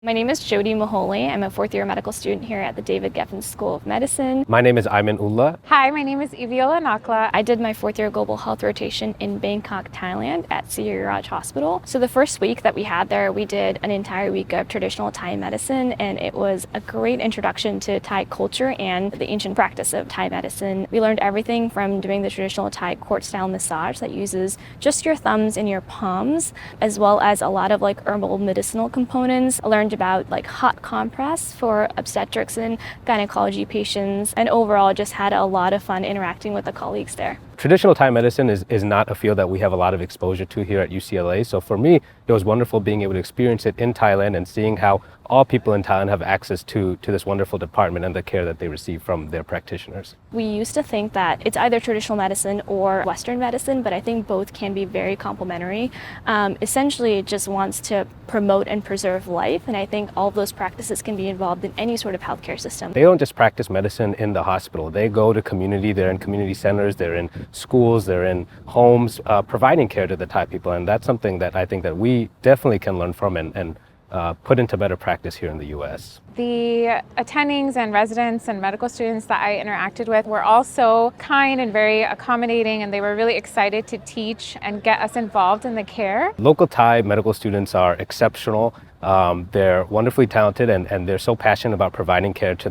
My name is Jyodi Mohole. I'm a fourth-year medical student here at the David Geffen School of Medicine. My name is Ayman Ullah. Hi, my name is Eviola Nakhla. I did my fourth-year global health rotation in Bangkok, Thailand at Siriraj Hospital. So the first week that we had there, we did an entire week of traditional Thai medicine, and it was a great introduction to Thai culture and the ancient practice of Thai medicine. We learned everything from doing the traditional Thai court-style massage that uses just your thumbs and your palms, as well as a lot of herbal medicinal components. I learned about hot compress for obstetrics and gynecology patients, and overall just had a lot of fun interacting with the colleagues there. Traditional Thai medicine is not a field that we have a lot of exposure to here at UCLA. So for me, it was wonderful being able to experience it in Thailand and seeing how all people in Thailand have access to this wonderful department and the care that they receive from their practitioners. We used to think that it's either traditional medicine or Western medicine, but I think both can be very complementary. Essentially, it just wants to promote and preserve life, and I think all of those practices can be involved in any sort of healthcare system. They don't just practice medicine in the hospital. They go to community, they're in community centers, they're in schools, they're in homes, providing care to the Thai people, and that's something that I think that we definitely can learn from and put into better practice here in the U.S. The attendings and residents and medical students that I interacted with were all so kind and very accommodating, and they were really excited to teach and get us involved in the care. Local Thai medical students are exceptional. They're wonderfully talented, and they're so passionate about providing care to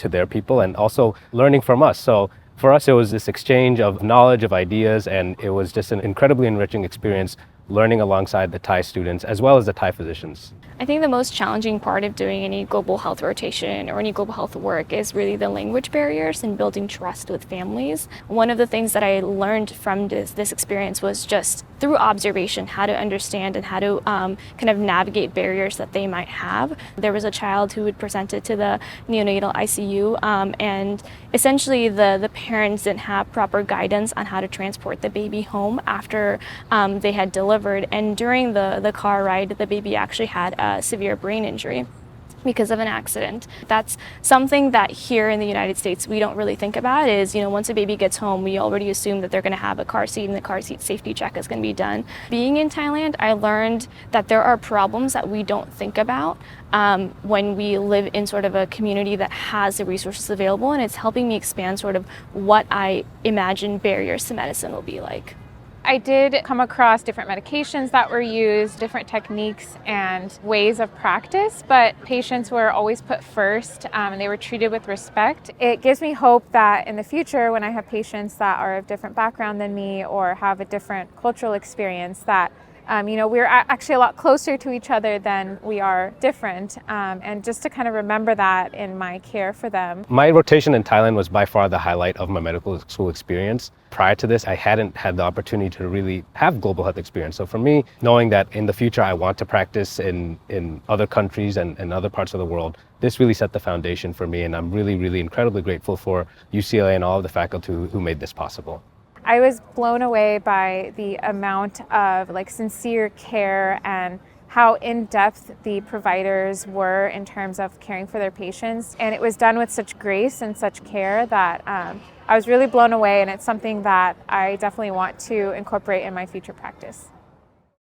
their people and also learning from us. So for us, it was this exchange of knowledge, of ideas, and it was just an incredibly enriching experience learning alongside the Thai students as well as the Thai physicians. I think the most challenging part of doing any global health rotation or any global health work is really the language barriers and building trust with families. One of the things that I learned from this experience was just through observation how to understand and how to kind of navigate barriers that they might have. There was a child who had presented to the neonatal ICU, and essentially the parents didn't have proper guidance on how to transport the baby home after they had delivered. And during the car ride, the baby actually had a severe brain injury because of an accident. That's something that here in the United States we don't really think about is, once a baby gets home, we already assume that they're going to have a car seat and the car seat safety check is going to be done. Being in Thailand, I learned that there are problems that we don't think about when we live in sort of a community that has the resources available, and it's helping me expand sort of what I imagine barriers to medicine will be like. I did come across different medications that were used, different techniques and ways of practice, but patients were always put first and they were treated with respect. It gives me hope that in the future, when I have patients that are of different background than me or have a different cultural experience, that we're actually a lot closer to each other than we are different, and just to kind of remember that in my care for them. My rotation in Thailand was by far the highlight of my medical school experience. Prior to this, I hadn't had the opportunity to really have global health experience. So for me, knowing that in the future I want to practice in other countries and other parts of the world, this really set the foundation for me, and I'm really, really incredibly grateful for UCLA and all of the faculty who made this possible. I was blown away by the amount of sincere care and how in-depth the providers were in terms of caring for their patients. And it was done with such grace and such care that I was really blown away, and it's something that I definitely want to incorporate in my future practice.